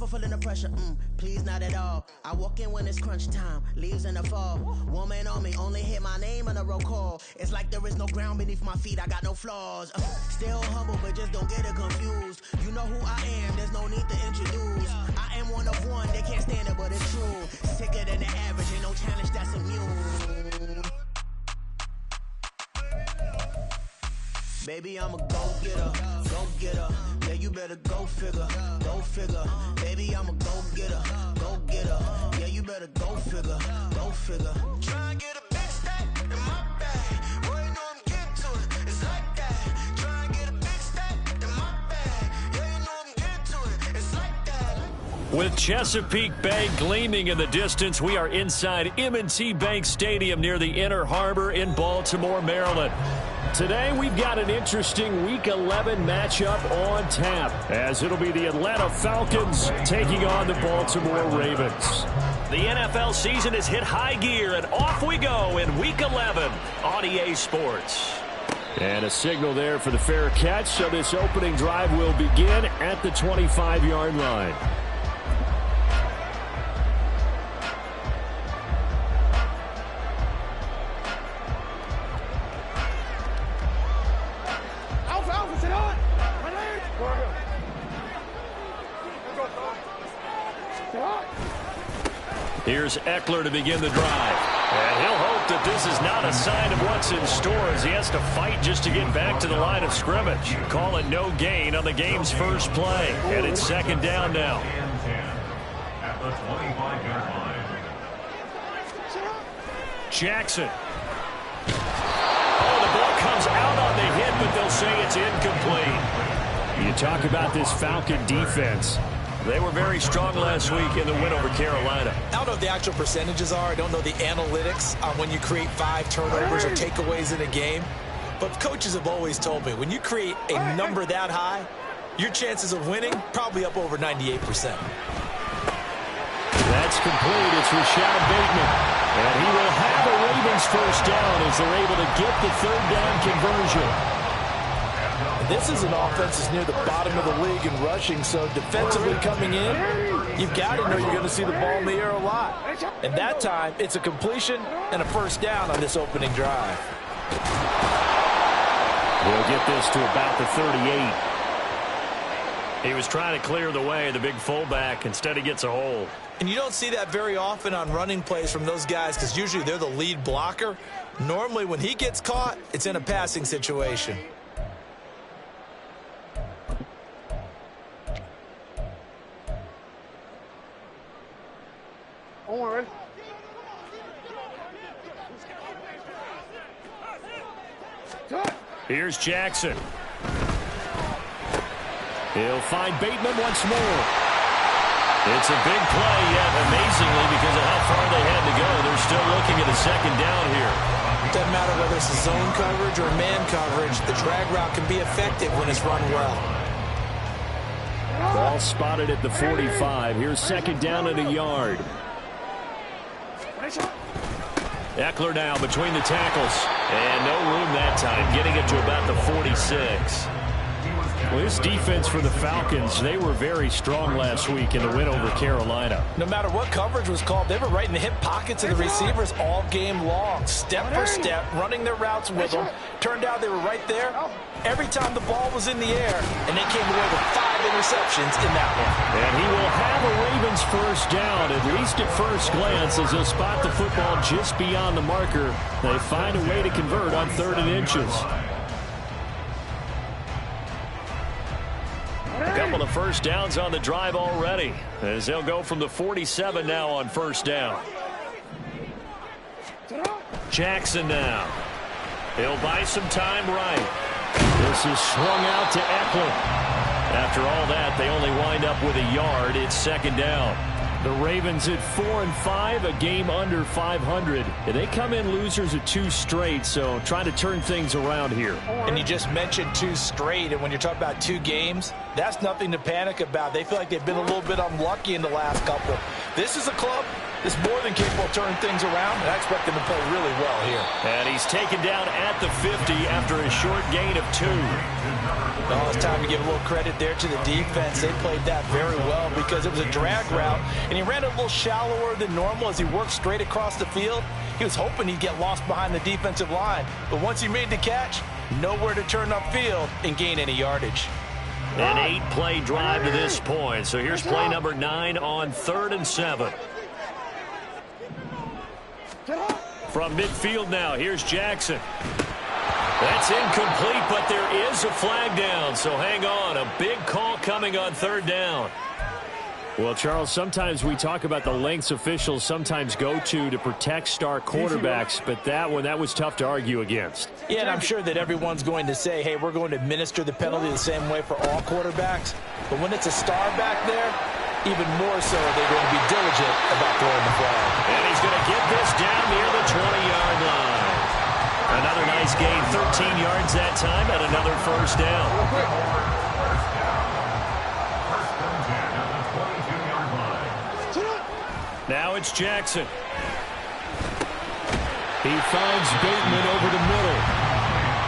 feeling the pressure, please not at all. I walk in when it's crunch time, leaves in the fall. Woman on me, only hit my name on a roll call. It's like there is no ground beneath my feet, I got no flaws. Still humble, but just don't get it confused. You know who I am, there's no need to introduce. I am one of one, they can't stand it, but it's true. Sicker than the average, ain't no challenge that's immune. Baby, I'm a go-getter, go-getter. Yeah, you better go figure, go figure. Baby, I'm a go-getter, go-getter. Yeah, you better go figure, go figure. Try and get a big stack in my bag. Boy, you know I'm getting to it, it's like that. Try and get a big stack in my bag. Yeah, you know I'm getting to it, it's like that. With Chesapeake Bay gleaming in the distance, we are inside M&T Bank Stadium near the Inner Harbor in Baltimore, Maryland. Today, we've got an interesting Week 11 matchup on tap, as it'll be the Atlanta Falcons taking on the Baltimore Ravens. The NFL season has hit high gear, and off we go in Week 11 on EA Sports. And a signal there for the fair catch, so this opening drive will begin at the 25-yard line. Here's Eckler to begin the drive. And he'll hope that this is not a sign of what's in store as he has to fight just to get back to the line of scrimmage. Call it no gain on the game's first play. And it's second down now. Jackson. Oh, the ball comes out on the hit, but they'll say it's incomplete. You talk about this Falcon defense. They were very strong last week in the win over Carolina. I don't know what the actual percentages are. I don't know the analytics on when you create 5 turnovers or takeaways in a game. But coaches have always told me, when you create a number that high, your chances of winning probably up over 98%. That's complete. It's Rashad Bateman. And he will have a Ravens first down as they're able to get the third down conversion. This is an offense that's near the bottom of the league in rushing, so defensively coming in, you've got to know you're going to see the ball in the air a lot. And that time, it's a completion and a first down on this opening drive. We'll get this to about the 38. He was trying to clear the way, the big fullback. Instead, he gets a hole. And you don't see that very often on running plays from those guys because usually they're the lead blocker. Normally, when he gets caught, it's in a passing situation. Here's Jackson. He'll find Bateman once more. It's a big play, yet amazingly, because of how far they had to go, they're still looking at a second down here. It doesn't matter whether it's a zone coverage or man coverage. The drag route can be effective when it's run well. Ball spotted at the 45. Here's second down at a yard. Eckler now between the tackles. And no room that time, getting it to about the 46. Well, this defense for the Falcons, they were very strong last week in the win over Carolina. No matter what coverage was called, they were right in the hip pockets of the receivers all game long. Step for step, running their routes with them. Turned out they were right there every time the ball was in the air, and they came away with 5 interceptions in that one. And he will have a Ravens first down, at least at first glance, as they'll spot the football just beyond the marker. They find a way to convert on 3rd and inches. A couple of first downs on the drive already, as they'll go from the 47 now on first down. Jackson now. He'll buy some time right. This is swung out to Eckler. After all that, they only wind up with a yard. It's second down. The Ravens at 4-5, a game under 500. And they come in losers at 2 straight, so trying to turn things around here. And you just mentioned 2 straight, and when you're talking about 2 games, that's nothing to panic about. They feel like they've been a little bit unlucky in the last couple. This is a club is more than capable of turning things around, and I expect him to play really well here. And he's taken down at the 50 after a short gain of 2. Well, it's time to give a little credit there to the defense. They played that very well because it was a drag route, and he ran a little shallower than normal as he worked straight across the field. He was hoping he'd get lost behind the defensive line, but once he made the catch, nowhere to turn upfield and gain any yardage. An 8-play drive to this point. So here's play number 9 on 3rd and 7. From midfield now, here's Jackson. That's incomplete, but there is a flag down. So hang on, a big call coming on 3rd down. Well, Charles, sometimes we talk about the lengths officials sometimes go to protect star quarterbacks, but that was tough to argue against. Yeah, and I'm sure that everyone's going to say, hey, we're going to administer the penalty the same way for all quarterbacks. But when it's a star back there, even more so they're going to be diligent about throwing the flag. And he's going to get this down near the 20-yard line. Another nice gain, 13 yards that time, and another first down. Now it's Jackson. He finds Bateman over the middle.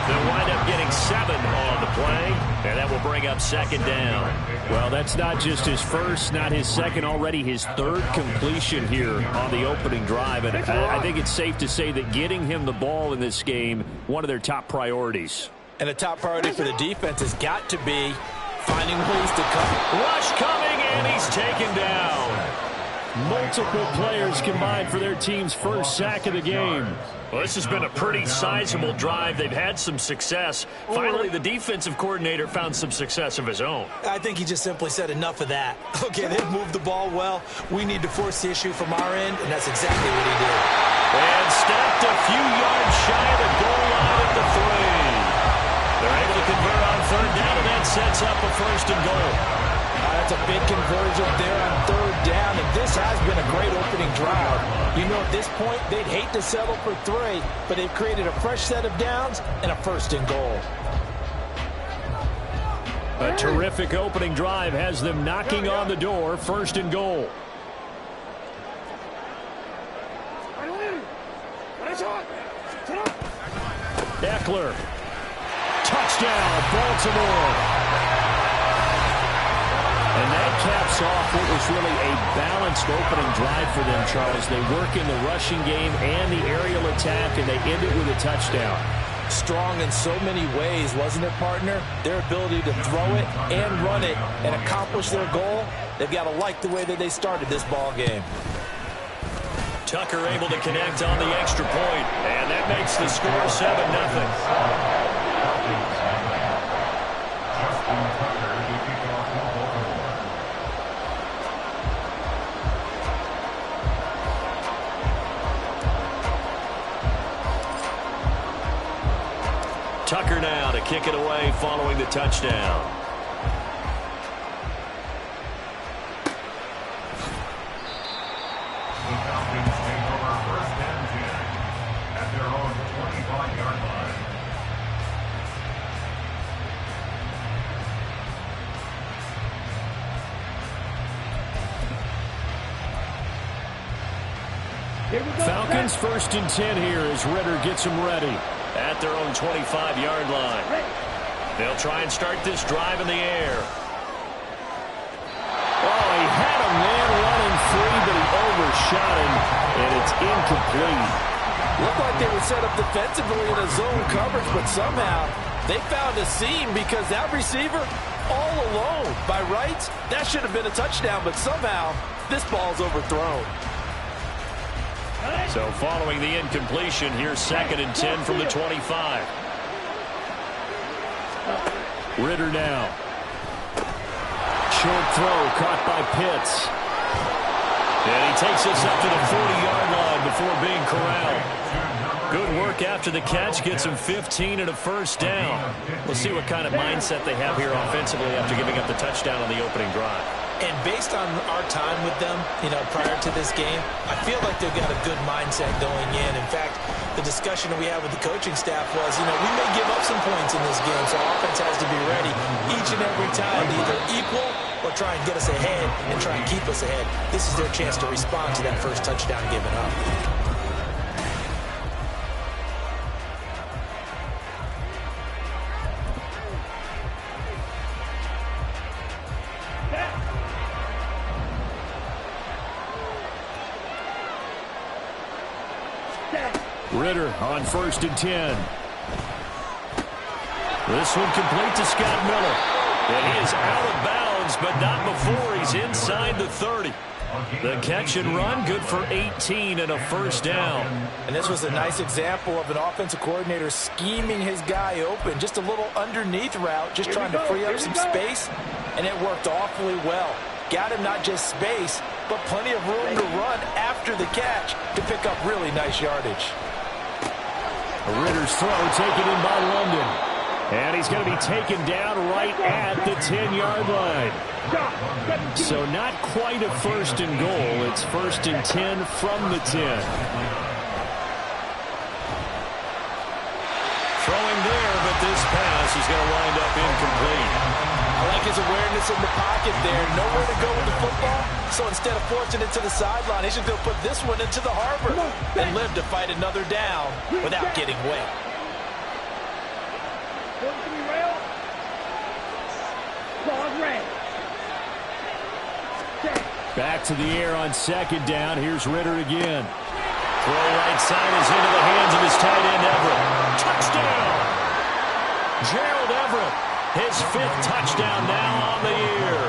They'll wind up getting 7 on the play, and that will bring up 2nd down. Well, that's not just his first, not his second, already his 3rd completion here on the opening drive. And I think it's safe to say that getting him the ball in this game, one of their top priorities. And the top priority for the defense has got to be finding ways to cut. Rush coming, and he's taken down. Multiple players combined for their team's first sack of the game. Well, this has been a pretty sizable drive. They've had some success. Finally, the defensive coordinator found some success of his own. I think he just simply said enough of that. Okay, they've moved the ball well. We need to force the issue from our end, and that's exactly what he did. And stepped a few yards shy of the goal line at the 3. They're able to convert on 3rd down, and that sets up a 1st and goal. That's a big conversion there on 3rd down, and this has been a great opening drive. You know, at this point, they'd hate to settle for 3, but they've created a fresh set of downs and a 1st and goal. A terrific opening drive has them knocking on the door, 1st and goal. Eckler. Touchdown, Baltimore. And that caps off what was really a balanced opening drive for them, Charles. They work in the rushing game and the aerial attack, and they end it with a touchdown. Strong in so many ways, wasn't it, partner? Their ability to throw it and run it and accomplish their goal, they've got to like the way that they started this ball game. Tucker able to connect on the extra point, and that makes the score 7-0. Tucker now to kick it away following the touchdown. The Falcons take over 1st and 10 at their own 25-yard line. Falcons 1st and 10 here as Ritter gets them ready at their own 25-yard line. They'll try and start this drive in the air. Oh, he had a man running free, but he overshot him, and it's incomplete. Looked like they were set up defensively in a zone coverage, but somehow they found a seam because that receiver all alone. By rights, that should have been a touchdown, but somehow this ball's overthrown. So following the incompletion, here's 2nd and 10 from the 25. Ritter now. Short throw caught by Pitts. And he takes us up to the 40-yard line before being corralled. Good work after the catch. Gets him 15 and a 1st down. We'll see what kind of mindset they have here offensively after giving up the touchdown on the opening drive. And based on our time with them, prior to this game, I feel like they've got a good mindset going in. In fact, the discussion that we had with the coaching staff was, we may give up some points in this game, so offense has to be ready each and every time to either equal or try and get us ahead and try and keep us ahead. This is their chance to respond to that first touchdown given up. Ritter on 1st and 10. This one complete to Scott Miller. And he is out of bounds, but not before he's inside the 30. The catch and run, good for 18 and a first down. And this was a nice example of an offensive coordinator scheming his guy open. Just a little underneath route, just trying to free up some space, and it worked awfully well. Got him not just space, but plenty of room to run after the catch to pick up really nice yardage. Ritter's throw taken in by London. And he's going to be taken down right at the 10-yard line. So not quite a 1st and goal. It's 1st and 10 from the 10. Throwing there, but this pass is going to wind up incomplete. I like his awareness in the pocket there. Nowhere to go with the football. So instead of forcing it to the sideline, he's just going to put this one into the harbor and live to fight another down without getting wet. Back to the air on 2nd down. Here's Ritter again. Throw right side is into the hands of his tight end, Everett. Touchdown! Gerald Everett, his 5th touchdown now on the year.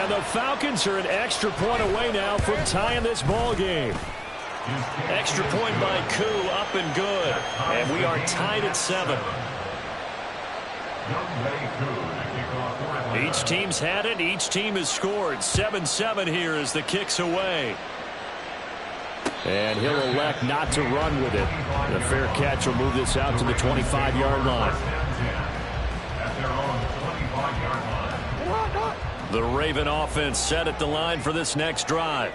And the Falcons are an extra point away now from tying this ball game. Extra point by Koo, up and good. And we are tied at 7. Each team's had it. Each team has scored. 7-7 here as the kick's away. And he'll elect not to run with it. The fair catch will move this out to the 25-yard line. The Raven offense set at the line for this next drive.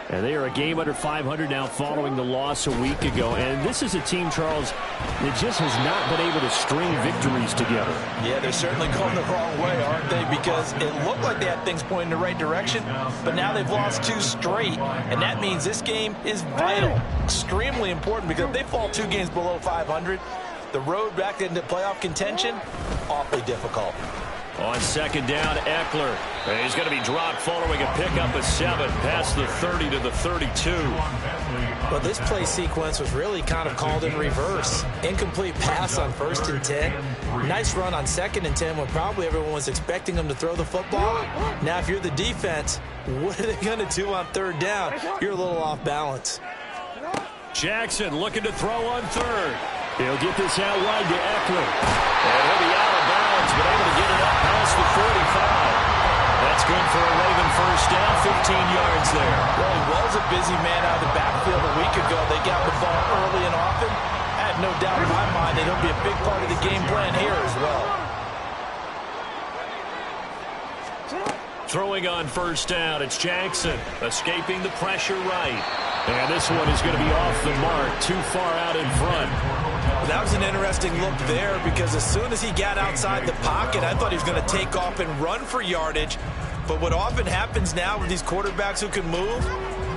And they are a game under 500 now following the loss a week ago. And this is a team, Charles, that just has not been able to string victories together. Yeah, they're certainly going the wrong way, aren't they? Because it looked like they had things pointing in the right direction, but now they've lost 2 straight. And that means this game is vital, extremely important, because if they fall 2 games below 500, the road back into playoff contention, awfully difficult. On 2nd down, Eckler. He's going to be dropped following a pickup of 7 past the 30 to the 32. Well, this play sequence was really kind of called in reverse. Incomplete pass on 1st and 10. Nice run on 2nd and 10 when probably everyone was expecting them to throw the football. Now, if you're the defense, what are they going to do on 3rd down? You're a little off balance. Jackson looking to throw on 3rd. He'll get this out wide to Eckler. And he'll be out of bounds, but able to get it up past the 45. That's good for a Raven first down, 15 yards there. Well, he was a busy man out of the backfield a week ago. They got the ball early and often. I have no doubt in my mind that he'll be a big part of the game plan here as well. Throwing on 1st down, it's Jackson, escaping the pressure right. And this one is going to be off the mark, too far out in front. Well, that was an interesting look there because as soon as he got outside the pocket, I thought he was going to take off and run for yardage. But what often happens now with these quarterbacks who can move,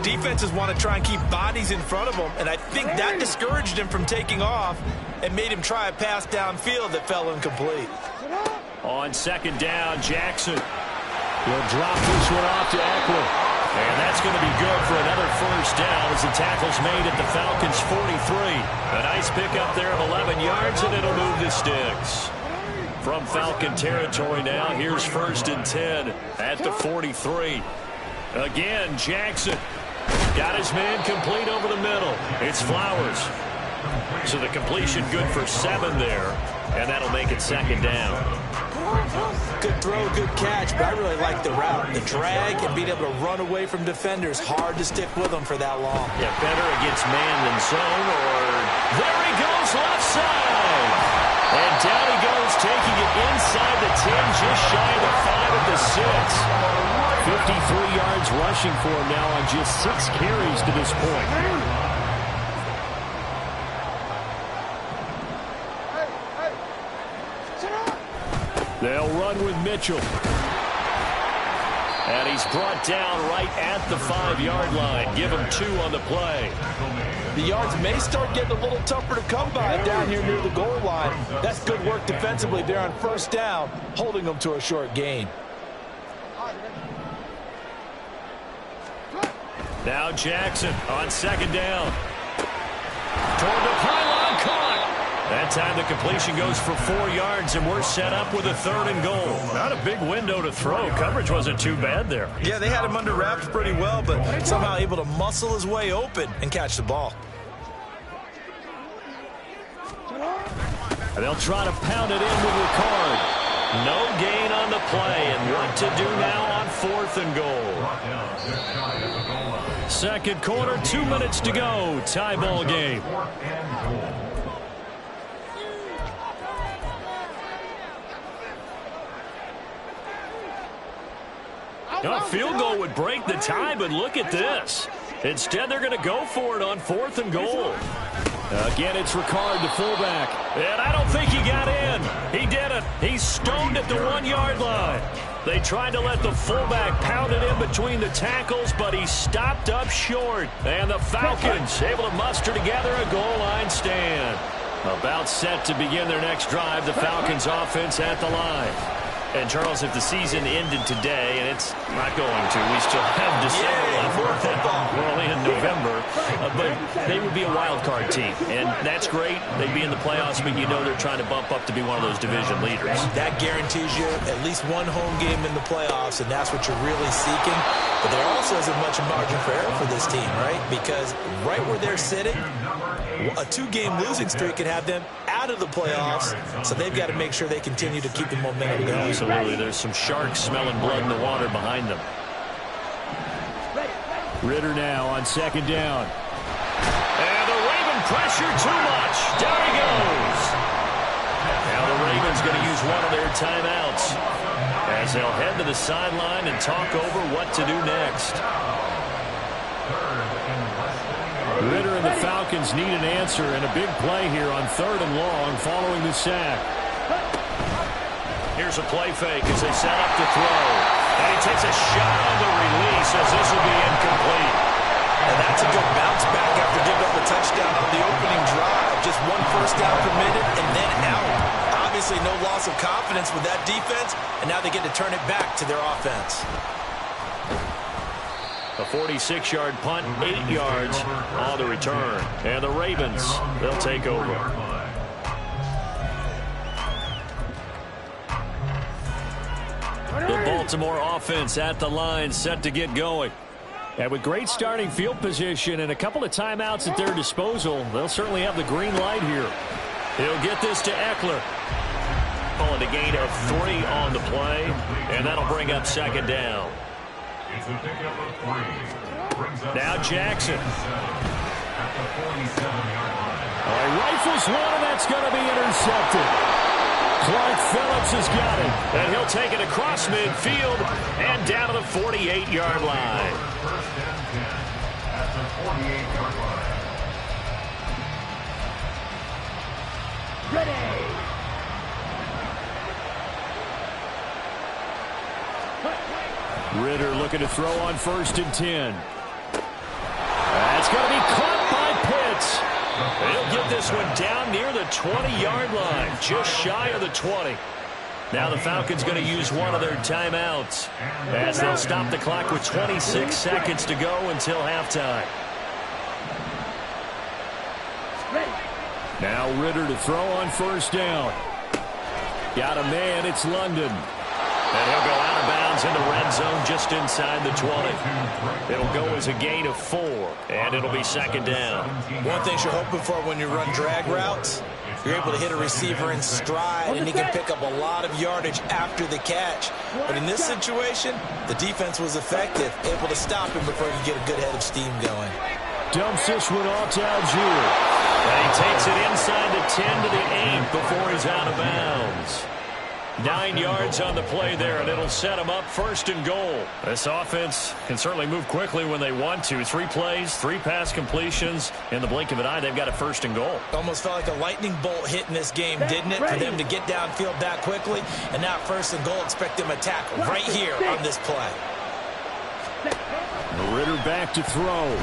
defenses want to try and keep bodies in front of them, and I think that discouraged him from taking off and made him try a pass downfield that fell incomplete. On 2nd down, Jackson will drop this one off to Eckler. And that's going to be good for another first down as the tackle's made at the Falcons' 43. A nice pickup there of 11 yards, and it'll move the sticks. From Falcon territory now, here's 1st and 10 at the 43. Again, Jackson got his man complete over the middle. It's Flowers. So the completion good for 7 there, and that'll make it 2nd down. Good throw, good catch, but I really like the route. The drag and being able to run away from defenders, hard to stick with them for that long. Yeah, better against man than zone, or there he goes left side. And down he goes, taking it inside the 10, just shy of the 5 at the 6. 53 yards rushing for him now on just 6 carries to this point. They'll run with Mitchell. And he's brought down right at the 5-yard line. Give him 2 on the play. The yards may start getting a little tougher to come by down here near the goal line. That's good work defensively there on first down, holding them to a short gain. Now Jackson on second down. Toward the pylon, caught. That time the completion goes for 4 yards, and we're set up with a 3rd and goal. Not a big window to throw. Coverage wasn't too bad there. Yeah, they had him under wraps pretty well, but somehow able to muscle his way open and catch the ball. And they'll try to pound it in with Ricard. No gain on the play, and what to do now on 4th and goal. Second quarter, 2 minutes to go. Tie ball game. A field goal would break the tie, but look at this. Instead, they're going to go for it on 4th and goal. Again, it's Ricard, the fullback. And I don't think he got in. He didn't. He's stoned at the 1-yard line. They tried to let the fullback pound it in between the tackles, but he stopped up short. And the Falcons able to muster together a goal line stand. About set to begin their next drive, the Falcons offense at the line. And, Charles, if the season ended today, and it's not going to, we still have December left. We're only in November. But they would be a wild card team, and that's great. They'd be in the playoffs, but you know they're trying to bump up to be one of those division leaders. That guarantees you at least one home game in the playoffs, and that's what you're really seeking. But there also isn't much margin for error for this team, right? Because right where they're sitting, a 2-game losing streak could have them out of the playoffs, so they've got to make sure they continue to keep the momentum going. Absolutely. There's some sharks smelling blood in the water behind them. Ritter now on second down. And the Raven pressure too much. Down he goes. Now the Ravens going to use one of their timeouts as they'll head to the sideline and talk over what to do next. Ritter and the Falcons need an answer, and a big play here on 3rd and long following the sack. Here's a play fake as they set up to throw. And he takes a shot on the release as this will be incomplete. And that's a good bounce back after giving up a touchdown on the opening drive. Just 1 first down permitted and then out. Obviously no loss of confidence with that defense, and now they get to turn it back to their offense. A 46-yard punt, 8 yards on the return. And the Ravens, they'll take over. The Baltimore offense at the line, set to get going. And with great starting field position and a couple of timeouts at their disposal, they'll certainly have the green light here. He'll get this to Eckler. Calling a gain of 3 on the play, and that'll bring up second down. Now Jackson. Rifles one, and that's going to be intercepted. Clark Phillips has got it, and he'll take it across midfield and down to the 48-yard line. At the 48-yard line. Ready. Ritter looking to throw on 1st and 10. That's going to be caught by Pitts. He'll get this one down near the 20-yard line, just shy of the 20. Now the Falcons going to use one of their timeouts as they'll stop the clock with 26 seconds to go until halftime. Now Ritter to throw on 1st down. Got a man, it's London. And he'll go out of bounds in the red zone just inside the 20. It'll go as a gain of 4, and it'll be second down. One thing you're hoping for when you run drag routes, you're able to hit a receiver in stride, and he can pick up a lot of yardage after the catch. But in this situation, the defense was effective, able to stop him before he could get a good head of steam going. Dumps this one off to Algier. And he takes it inside the 10 to the 8 before he's out of bounds. 9 yards on the play there, and it'll set them up 1st and goal. This offense can certainly move quickly when they want to. 3 plays, 3 pass completions. In the blink of an eye, they've got a 1st and goal. Almost felt like a lightning bolt hit in this game, didn't it? For them to get downfield that quickly. And now 1st and goal, expect them to attack right here on this play. Ritter back to throw.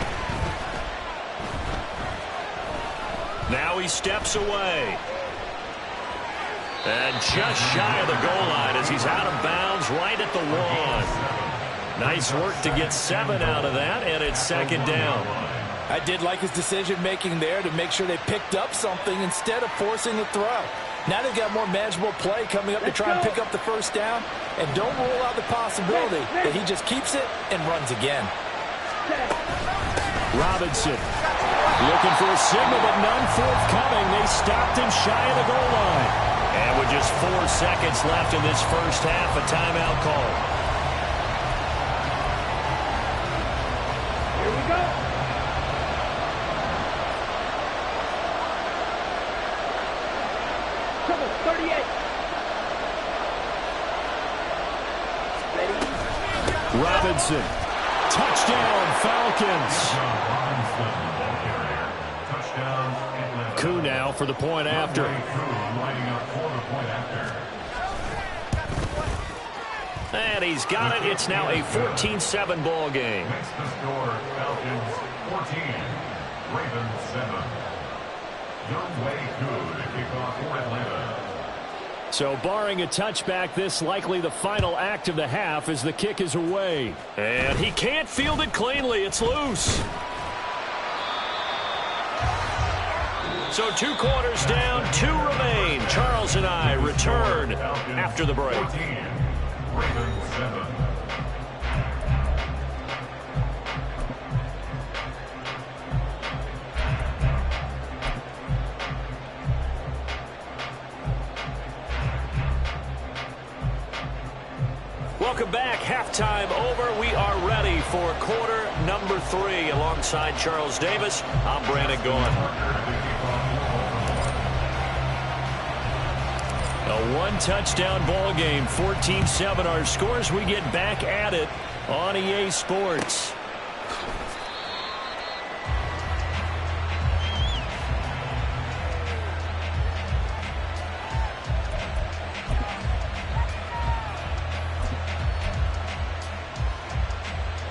Now he steps away. And just shy of the goal line as he's out of bounds right at the 1. Nice work to get 7 out of that, and it's second down. I did like his decision-making there to make sure they picked up something instead of forcing the throw. Now they've got more manageable play coming up to try and pick up the first down, and don't rule out the possibility that he just keeps it and runs again. Robinson looking for a signal, but none forthcoming. They stopped him shy of the goal line. And with just 4 seconds left in this first half, a timeout call. Here we go. Trouble 38. Ready? Robinson. Touchdown, Falcons. Koo now for the point after. And he's got it. It's now a 14-7 ball game. Makes the score Falcons 14, Ravens 7. Youngway Koo to kick off for Atlanta. So barring a touchback, this likely the final act of the half as the kick is away. And he can't field it cleanly. It's loose. So 2 quarters down, 2 remain. Charles and I return after the break. 14, Ravens 7. Welcome back. Halftime over. We are ready for quarter number 3. Alongside Charles Davis, I'm Brandon Gaughan. A 1-touchdown ball game, 14-7 our scores. We get back at it on EA Sports.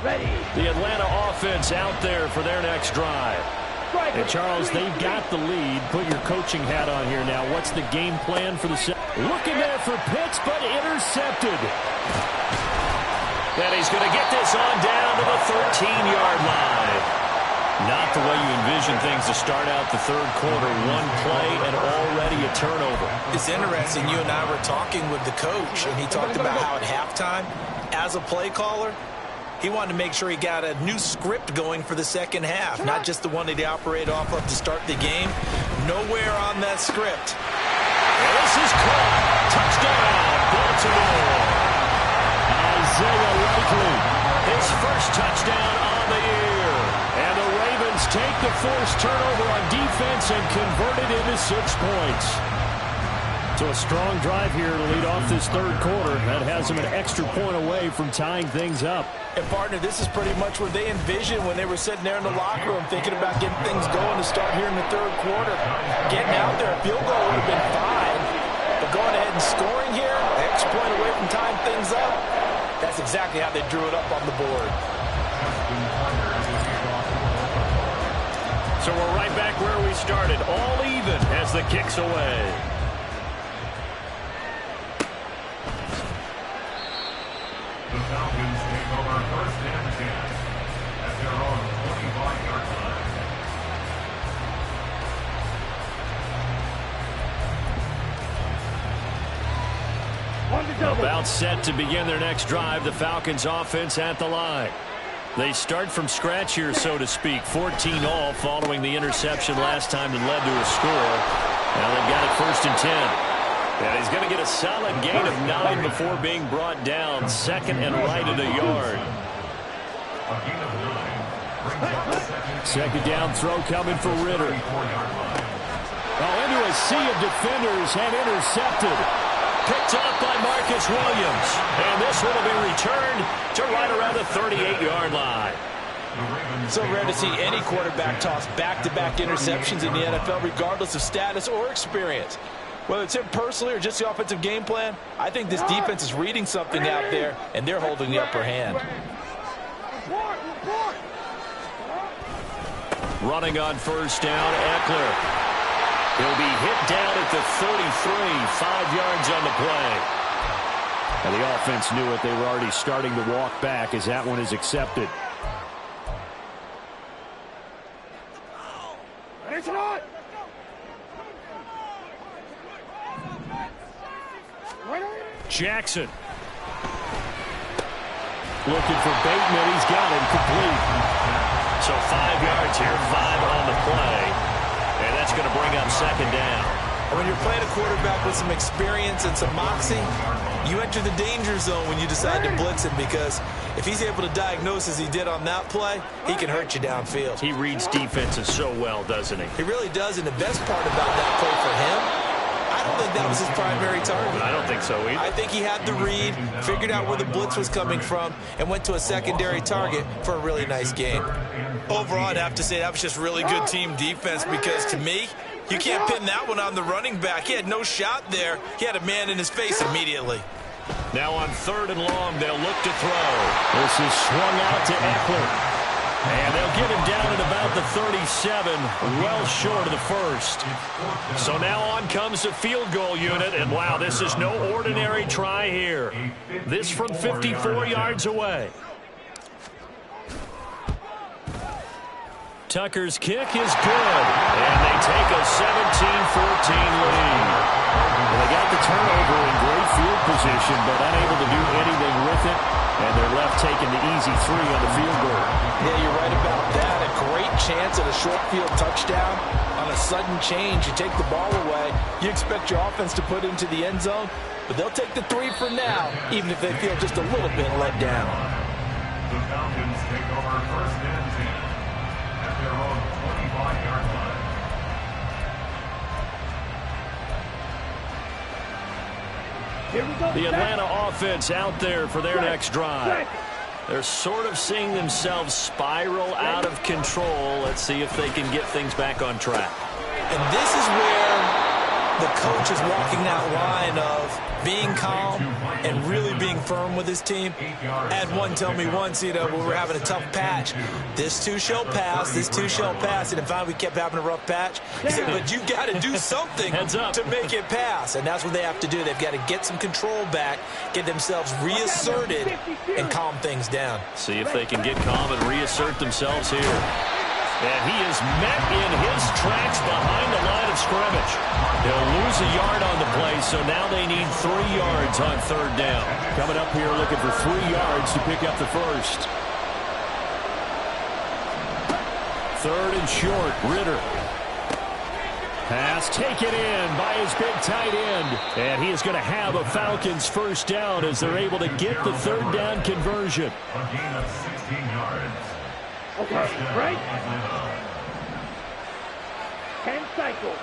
Ready. The Atlanta offense out there for their next drive. And Charles, they've got the lead. Put your coaching hat on here now. What's the game plan for the set? Looking there for Pitts, but intercepted. And he's going to get this on down to the 13-yard line. Not the way you envision things to start out the third quarter. 1 play and already a turnover. It's interesting. You and I were talking with the coach, and he talked about how at halftime, as a play caller, he wanted to make sure he got a new script going for the second half, not just the one that he operated off of to start the game. Nowhere on that script. This is caught. Touchdown, Baltimore. Isaiah Likely, his first touchdown on the year. And the Ravens take the forced turnover on defense and convert it into 6 points. So a strong drive here to lead off this third quarter. That has them an extra point away from tying things up. And, partner, this is pretty much what they envisioned when they were sitting there in the locker room thinking about getting things going to start here in the third quarter. Getting out there, a field goal would have been fine. But going ahead and scoring here, an extra point away from tying things up, that's exactly how they drew it up on the board. So we're right back where we started, all even as the kick's away. The Falcons take over 1st and 10 at their own 25-yard line. About set to begin their next drive, the Falcons offense at the line. They start from scratch here, so to speak. 14 all following the interception last time that led to a score. Now they've got it 1st and 10. And he's going to get a solid gain of 9 before being brought down. 2nd and right at a yard. Second down throw coming for Ritter. Into a sea of defenders and intercepted. Picked up by Marcus Williams. And this one will be returned to right around the 38-yard line. So rare to see any quarterback toss back-to-back interceptions in the NFL, regardless of status or experience. Whether it's him personally or just the offensive game plan, I think this defense is reading something out there, and they're holding the upper hand. Running on first down, Eckler. He'll be hit down at the 33, 5 yards on the play. And the offense knew it. They were already starting to walk back as that one is accepted. Jackson. Looking for Bateman. He's got him complete. So 5 yards here, 5 on the play. And that's going to bring up second down. When you're playing a quarterback with some experience and some moxie, you enter the danger zone when you decide to blitz him, because if he's able to diagnose as he did on that play, he can hurt you downfield. He reads defenses so well, doesn't he? He really does, and the best part about that play for him, I don't think that was his primary target. I don't think so either. I think he had the read, figured out where the blitz was coming from, and went to a secondary target for a really nice game. Overall, I'd have to say that was just really good team defense, because to me, you can't pin that one on the running back. He had no shot there. He had a man in his face immediately. Now on 3rd and long, they'll look to throw. This is swung out to Eckler. And they'll get him down at about the 37, well short of the first. So now on comes the field goal unit, and wow, this is no ordinary try here. This from 54 yards away. Tucker's kick is good, and they take a 17-14 lead. Well, they got the turnover in great field position, but unable to do anything with it, and they're left taking the easy 3 on the field goal. Yeah, you're right about that. A great chance at a short field touchdown. On a sudden change, you take the ball away. You expect your offense to put into the end zone, but they'll take the 3 for now, even if they feel just a little bit let down. The Falcons take over 1st and 10 at their own 25-yard line. The Atlanta offense out there for their next drive. They're sort of seeing themselves spiral out of control. Let's see if they can get things back on track. And this is where the coach is walking that line of being calm and really being firm with his team. I had one tell me once, when we were having a tough patch, this too shall pass, this too shall pass, and then finally we kept having a rough patch. He said, but you got to do something to make it pass, and that's what they have to do. They've got to get some control back, get themselves reasserted, and calm things down. See if they can get calm and reassert themselves here. And he is met in his tracks behind the line of scrimmage. They'll lose a yard on the play, so now they need 3 yards on 3rd down. Coming up here looking for 3 yards to pick up the first. 3rd and short, Ritter. Pass taken in by his big tight end. And he is going to have a Falcons first down as they're able to get the 3rd down conversion. A gain of 16 yards. Okay, right? 10 cycles.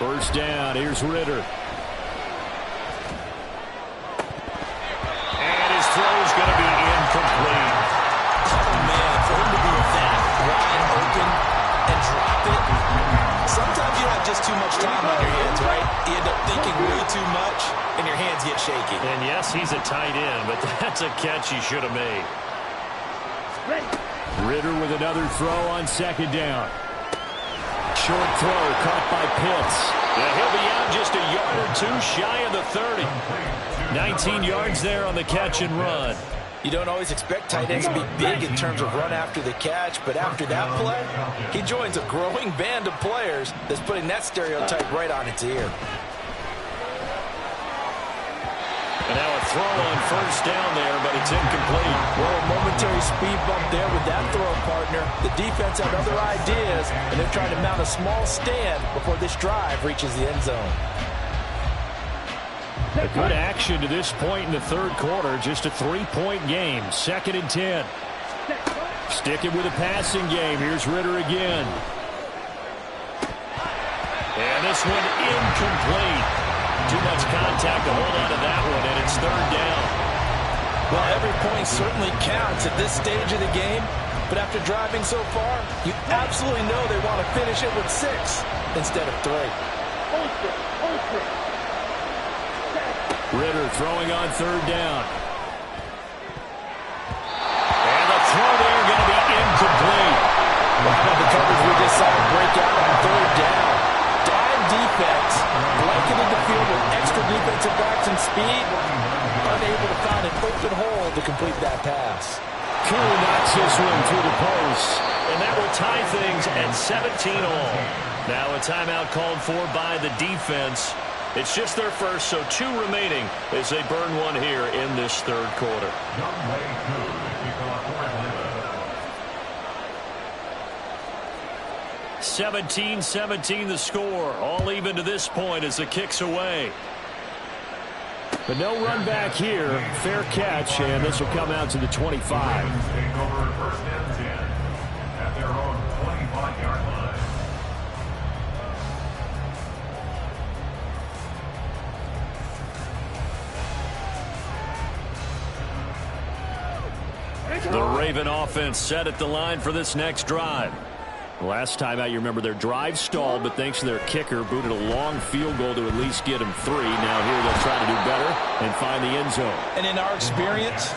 First down, here's Ritter. And his throw is going to be incomplete. Oh, man, for him to be that wide open and drop it. Sometimes you have just too much time on your hands, right? You end up thinking way too much, and your hands get shaky. And yes, he's a tight end, but that's a catch he should have made. Ritter with another throw on 2nd down. Short throw caught by Pitts. Yeah, he'll be out just a yard or 2 shy of the 30. 19 yards there on the catch and run. You don't always expect tight ends to be big in terms of run after the catch, but after that play, he joins a growing band of players that's putting that stereotype right on its ear. And now a throw on first down there, but it's incomplete. Well, a momentary speed bump there with that throw, partner. The defense had other ideas, and they're trying to mount a small stand before this drive reaches the end zone. A good action to this point in the 3rd quarter. Just a 3-point game. 2nd and 10. Sticking with a passing game. Here's Ritter again. And this one incomplete. Too much contact to hold on to that one, and it's 3rd down. Well, every point certainly counts at this stage of the game, but after driving so far, you absolutely know they want to finish it with 6 instead of 3. Ritter throwing on 3rd down. third down. Dime defense, blanketed the field with extra defensive backs and speed, unable to find an open hole to complete that pass. Koo knocks this one through the post, and that will tie things at 17 all. Now a timeout called for by the defense. It's just their first, so 2 remaining as they burn one here in this third quarter. 17-17 the score. All even to this point as the kick's away. But no run back here. Fair catch, and this will come out to the 25. Take over first and 10 at their own 25-yard line. The Raven offense set at the line for this next drive. Last time out, you remember their drive stalled, but thanks to their kicker, booted a long field goal to at least get them 3. Now here they'll try to do better and find the end zone. And in our experience,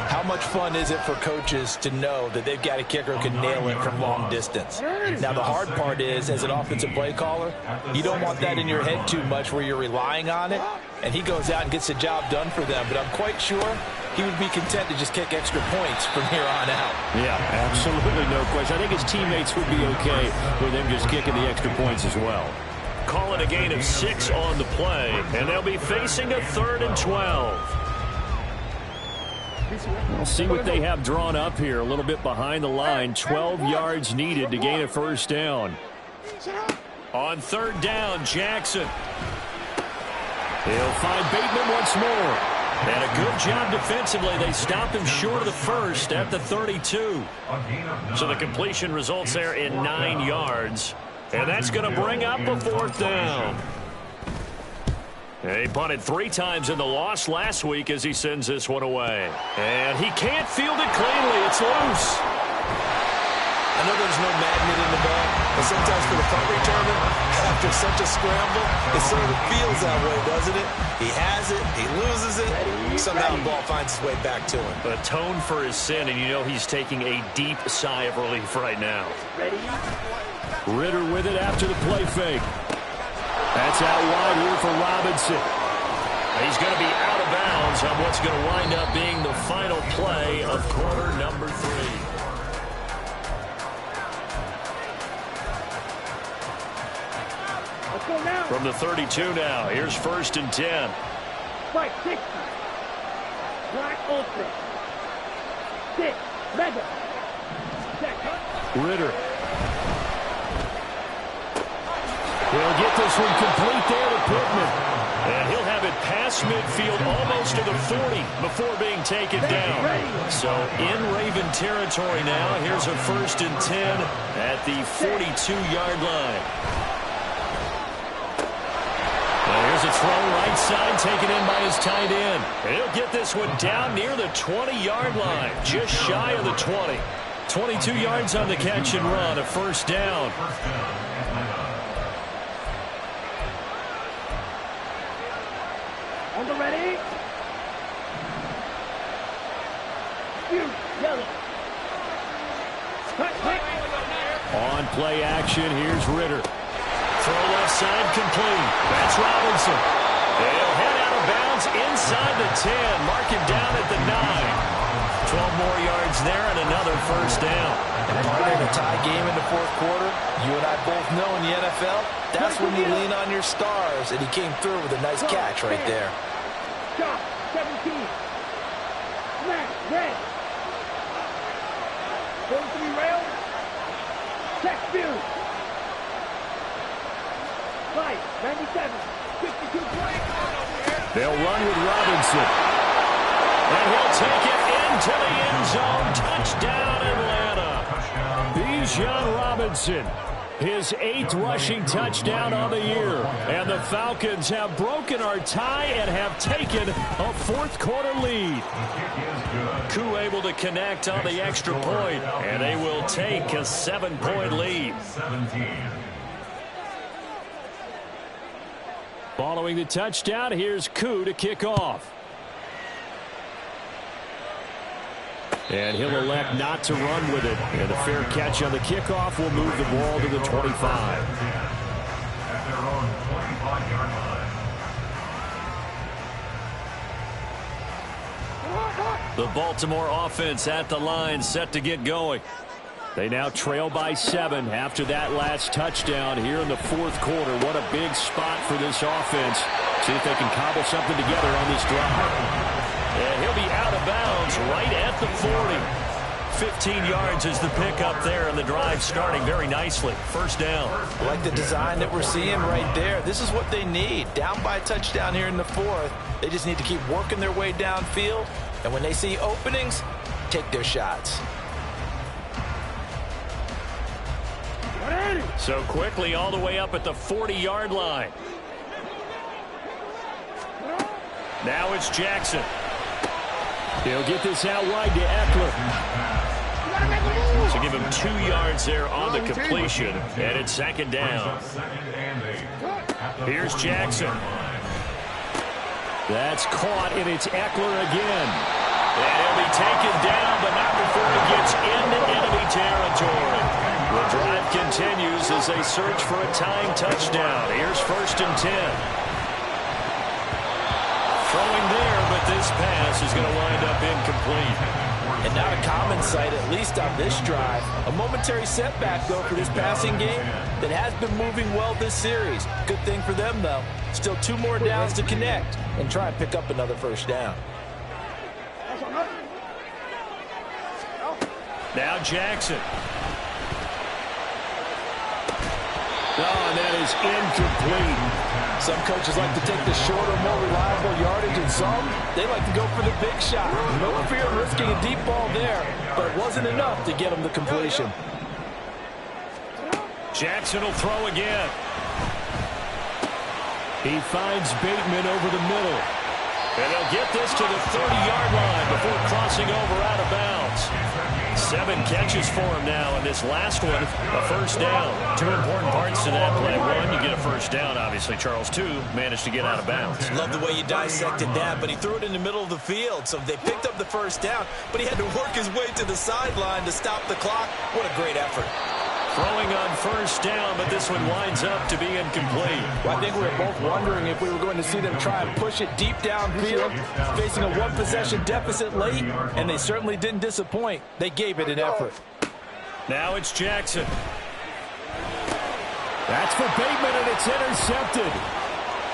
how much fun is it for coaches to know that they've got a kicker who can nail it from long distance? Now, the hard part is, as an offensive play caller, you don't want that in your head too much where you're relying on it, and he goes out and gets the job done for them. But I'm quite sure he would be content to just kick extra points from here on out. Yeah, absolutely no question. I think his teammates would be okay with him just kicking the extra points as well. Call it a gain of 6 on the play, and they'll be facing a 3rd and 12. We'll see what they have drawn up here. A little bit behind the line. 12 yards needed to gain a first down. On 3rd down, Jackson. He'll find Bateman once more. And a good job defensively. They stopped him short of the first at the 32. So the completion results there in 9 yards. And that's going to bring up a 4th down. He punted 3 times in the loss last week as he sends this one away. And he can't field it cleanly. It's loose. I know there's no magnet in the ball, but sometimes for the punt returner, after such a scramble, it sort of feels that way, doesn't it? He has it, he loses it, somehow the ball finds its way back to him. Atone for his sin, and you know he's taking a deep sigh of relief right now. Ritter with it after the play fake. That's out wide here for Robinson. He's going to be out of bounds on what's going to wind up being the final play of quarter number 3. From the 32 now, here's 1st and 10. Fight 60. Black Ultra. 6. Mega. Ritter. He'll get this one complete there to Pittman. And he'll have it past midfield almost to the 40 before being taken down. So in Raven territory now, here's a 1st and 10 at the 42-yard line. Here's a throw right side taken in by his tight end. And he'll get this one down near the 20-yard line, just shy of the 20. 22 yards on the catch and run, a 1st down. On the ready. Yellow. On play action, here's Ritter. Throw left side complete. That's Robinson. They'll head out of bounds inside the 10. Mark him down at the 9. 12 more yards there and another 1st down. And part of a tie game in the 4th quarter, you and I both know in the NFL, that's when you lean on your stars, and he came through with a nice catch right there. Shot 17. Smash red. Going to be railed. Check view. 97, 52 points. They'll run with Robinson. And he'll take it into the end zone. Touchdown, Atlanta. Bijan Robinson, his 8th rushing touchdown on the year. And the Falcons have broken our tie and have taken a 4th quarter lead. Koo able to connect on the extra point, and they will take a 7-point lead. 17. Following the touchdown, here's Koo to kick off. And he'll elect not to run with it. And a fair catch on the kickoff will move the ball to the 25. At their own 25-yard line. The Baltimore offense at the line, set to get going. They now trail by 7 after that last touchdown here in the fourth quarter. What a big spot for this offense. See if they can cobble something together on this drive. And he'll be out of bounds right at the 40. 15 yards is the pickup there, and the drive starting very nicely. First down. I like the design that we're seeing right there. This is what they need. Down by a touchdown here in the fourth. They just need to keep working their way downfield. And when they see openings, take their shots. So quickly all the way up at the 40-yard line. Now it's Jackson. He'll get this out wide to Eckler. So give him 2 yards there on the completion. And it's second down. Here's Jackson. That's caught, and it's Eckler again. And he'll be taken down, but not before he gets into enemy territory. The drive continues as they search for a tying touchdown. Here's first and 10. Throwing there, but this pass is going to wind up incomplete. And not a common sight, at least on this drive. A momentary setback, though, for this passing game that has been moving well this series. Good thing for them, though. Still 2 more downs to connect and try and pick up another first down. Now Jackson. Oh, and that is incomplete. Some coaches like to take the shorter, more reliable yardage, and some, they like to go for the big shot. No fear of risking a deep ball there, but it wasn't enough to get him the completion. Jackson will throw again. He finds Bateman over the middle. And they'll get this to the 30-yard line before crossing over out of bounds. 7 catches for him now, and this last one, a first down. 2 important parts to that play. 1, you get a first down, obviously. Charles, 2, managed to get out of bounds. Love the way you dissected that, but he threw it in the middle of the field. So they picked up the first down, but he had to work his way to the sideline to stop the clock. What a great effort. Throwing on first down, but this one winds up to be incomplete. Well, I think we were both wondering if we were going to see them try and push it deep downfield, facing a 1-possession deficit late, and they certainly didn't disappoint. They gave it an effort. Now it's Jackson. That's for Bateman, and it's intercepted.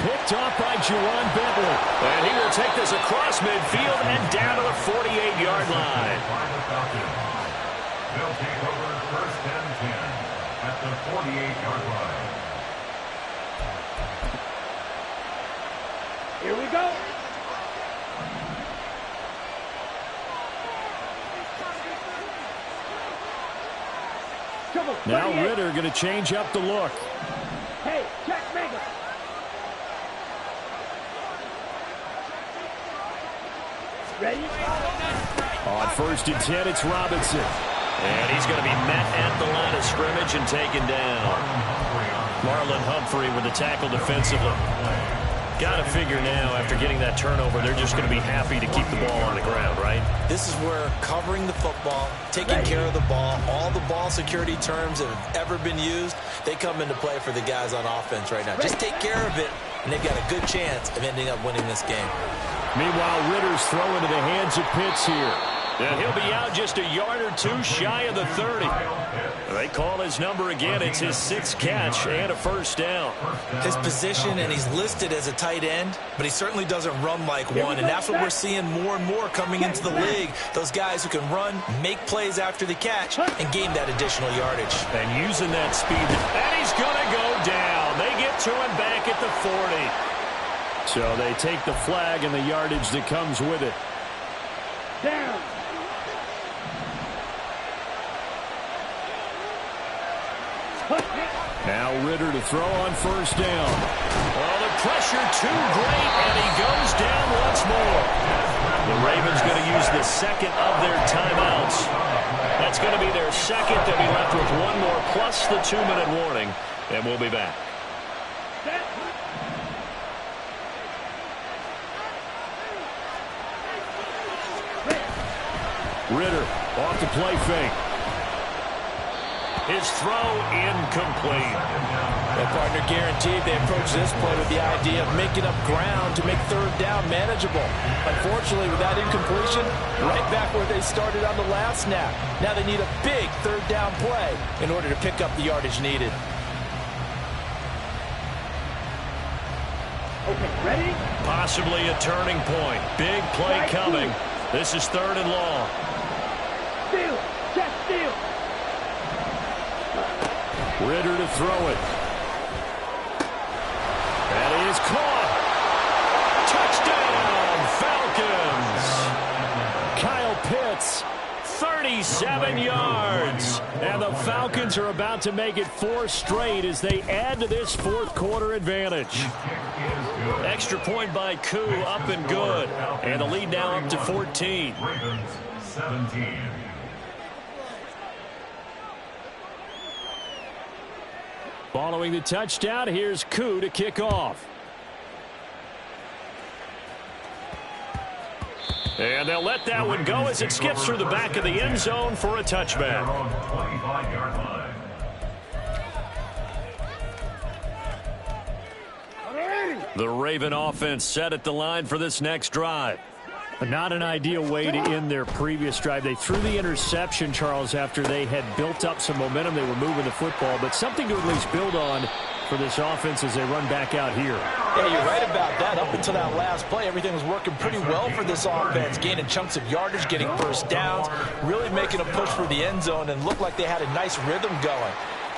Picked off by Juwan Bentley. And he will take this across midfield and down to the 48-yard line. They'll take over first and 10 at the 48-yard line. Here we go. Now Ritter going to change up the look. Hey, check Mega. Ready? On first and 10, it's Robinson. And he's going to be met at the line of scrimmage and taken down. Marlon Humphrey with the tackle defensively. Got to figure now, after getting that turnover, they're just going to be happy to keep the ball on the ground, right? This is where covering the football, taking care of the ball, all the ball security terms that have ever been used, they come into play for the guys on offense right now. Just take care of it, and they've got a good chance of ending up winning this game. Meanwhile, Ritter's throw into the hands of Pitts here. And he'll be out just a yard or 2 shy of the 30. They call his number again. It's his 6th catch and a first down. His position, and he's listed as a tight end, but he certainly doesn't run like one, and that's what we're seeing more and more coming into the league. Those guys who can run, make plays after the catch, and gain that additional yardage. And using that speed. And he's going to go down. They get to him back at the 40. So they take the flag and the yardage that comes with it. Down. Now Ritter to throw on first down. Well, the pressure too great, and he goes down once more. The Ravens going to use the second of their timeouts. That's going to be their second. They'll be left with 1 more plus the 2-minute warning, and we'll be back. Ritter off the play fake. His throw incomplete. Well, partner, guaranteed they approach this play with the idea of making up ground to make third down manageable. Unfortunately, with that incompletion, right back where they started on the last snap. Now they need a big third down play in order to pick up the yardage needed. Okay, ready? Possibly a turning point. Big play coming. This is 3rd and long. Steal, check, steal. Ritter to throw it. That is caught. Touchdown, Falcons. Kyle Pitts, 37 yards. And the Falcons are about to make it 4 straight as they add to this 4th quarter advantage. Extra point by Koo, up and good. And the lead now up to 14. Ravens 17. Following the touchdown, here's Koo to kick off. And they'll let that one go as it skips through the back of the end zone for a touchback. 25-yard line. The Raven offense set at the line for this next drive. Not an ideal way to end their previous drive. They threw the interception, Charles, after they had built up some momentum. They were moving the football, but something to at least build on for this offense as they run back out here. Yeah, you're right about that. Up until that last play, everything was working pretty well for this offense, gaining chunks of yardage, getting first downs, really making a push for the end zone, and looked like they had a nice rhythm going.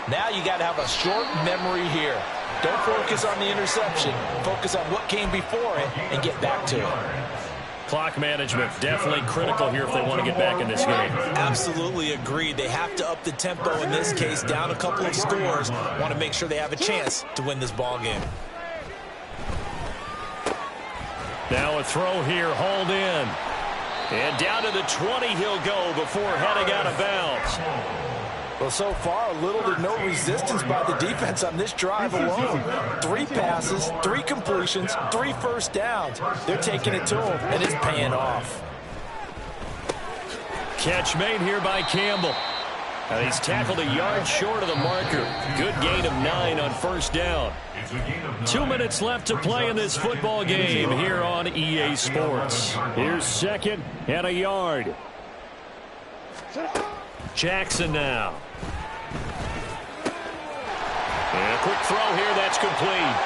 Now you got to have a short memory here. Don't focus on the interception. Focus on what came before it and get back to it. Clock management definitely critical here if they want to get back in this game. Absolutely agreed. They have to up the tempo in this case, down a couple of scores. Want to make sure they have a chance to win this ball game. Now a throw here, hauled in. And down to the 20 he'll go before heading out of bounds. Well, so far, little to no resistance by the defense on this drive alone. 3 passes, 3 completions, 3 first downs. They're taking it to him, and it's paying off. Catch made here by Campbell. He's tackled a yard short of the marker. Good gain of 9 on first down. 2 minutes left to play in this football game here on EA Sports. Here's 2nd and a yard. Jackson now. And a quick throw here, that's complete.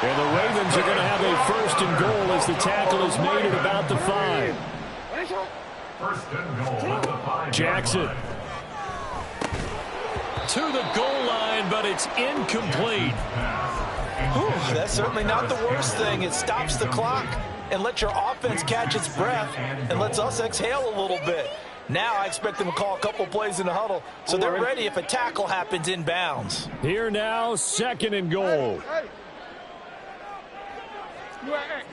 And the Ravens are going to have a 1st and goal as the tackle is made at about the 5. 1st and goal at the 5. Jackson. To the goal line, but it's incomplete. Whew, that's certainly not the worst thing. It stops the clock and lets your offense catch its breath and lets us exhale a little bit. Now I expect them to call a couple plays in the huddle, so they're ready if a tackle happens inbounds. Here now, 2nd and goal. Hey. You at X.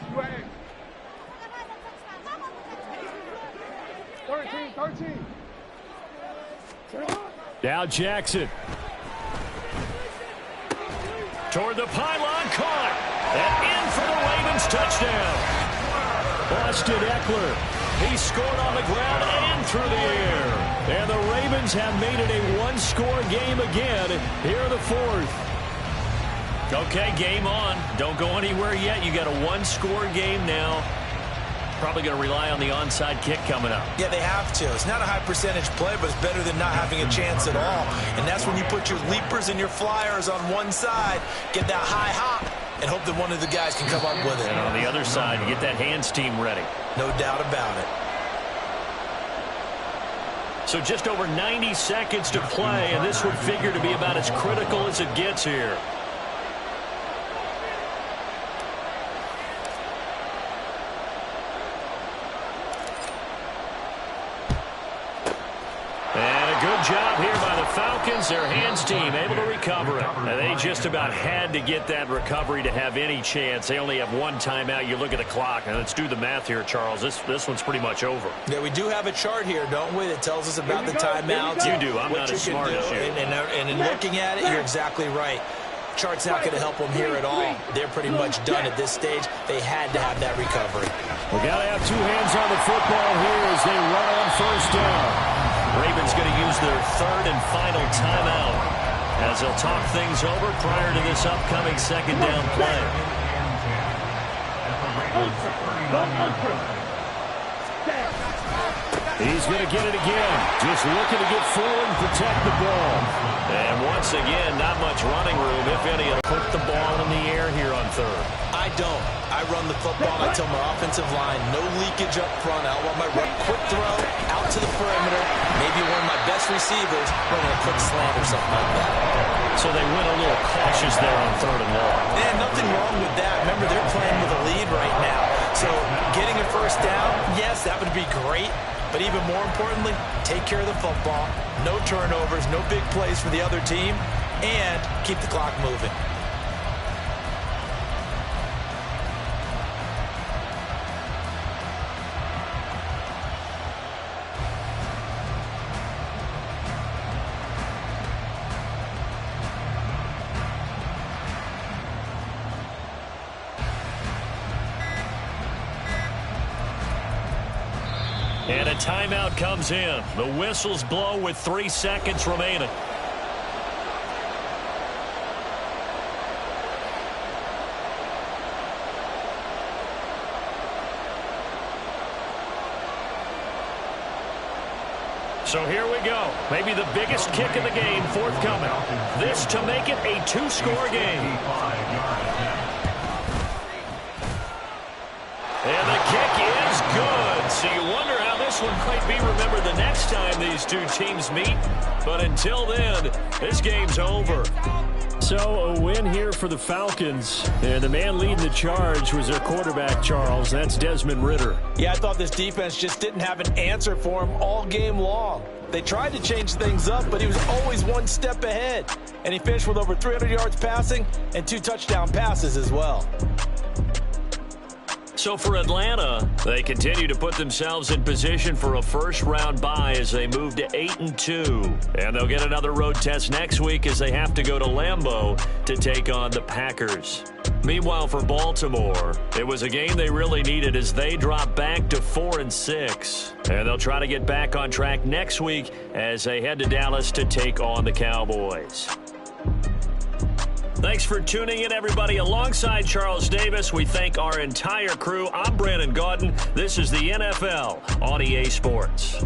13. Now Jackson. Toward the pylon, caught. And in for the Ravens touchdown. Austin Eckler. He scored on the ground and through the air. And the Ravens have made it a 1-score game again here in the 4th. Okay, game on. Don't go anywhere yet. You got a 1-score game now. Probably going to rely on the onside kick coming up. Yeah, they have to. It's not a high percentage play, but it's better than not having a chance at all. And that's when you put your leapers and your flyers on one side, get that high hop, and hope that one of the guys can come up with it. And on the other side, you get that hands team ready. No doubt about it. So just over 90 seconds to play, and this would figure to be about as critical as it gets here. Good job here by the Falcons. Their hands team able to recover it. And they just about had to get that recovery to have any chance. They only have 1 timeout. You look at the clock. And let's do the math here, Charles. This one's pretty much over. Yeah, we do have a chart here, don't we, that tells us about the timeouts. You do. I'm not as smart as you. And in looking at it, you're exactly right. depth chart's not going to help them here at all. They're pretty much done at this stage. They had to have that recovery. We got to have two hands on the football here as they run on first down. Ravens going to use their third and final timeout as they'll talk things over prior to this upcoming second down play. He's going to get it again. Just looking to get forward and protect the ball. And once again, not much running room, if any. Put the ball in the air here on third. I don't. I run the football. I tell my offensive line, no leakage up front. I want my quick throw out to the perimeter. Maybe one of my best receivers running a quick slant or something like that. So they went a little cautious there on third and long. Man, nothing wrong with that. Remember, they're playing with a lead right now. So getting a first down, yes, that would be great. But even more importantly, take care of the football. No turnovers, no big plays for the other team, and keep the clock moving. And a timeout comes in. The whistles blow with 3 seconds remaining. So here we go. Maybe the biggest kick in the game forthcoming. This to make it a 2-score game. And the kick is good. So you wonder how this one might be remembered the next time these two teams meet. But until then, this game's over. So a win here for the Falcons. And the man leading the charge was their quarterback, Charles. That's Desmond Ridder. Yeah, I thought this defense just didn't have an answer for him all game long. They tried to change things up, but he was always one step ahead. And he finished with over 300 yards passing and 2 touchdown passes as well. So for Atlanta, they continue to put themselves in position for a first-round bye as they move to 8-2. And they'll get another road test next week as they have to go to Lambeau to take on the Packers. Meanwhile, for Baltimore, it was a game they really needed as they drop back to 4-6. And they'll try to get back on track next week as they head to Dallas to take on the Cowboys. Thanks for tuning in, everybody. Alongside Charles Davis, we thank our entire crew. I'm Brandon Gaudin. This is the NFL on EA Sports.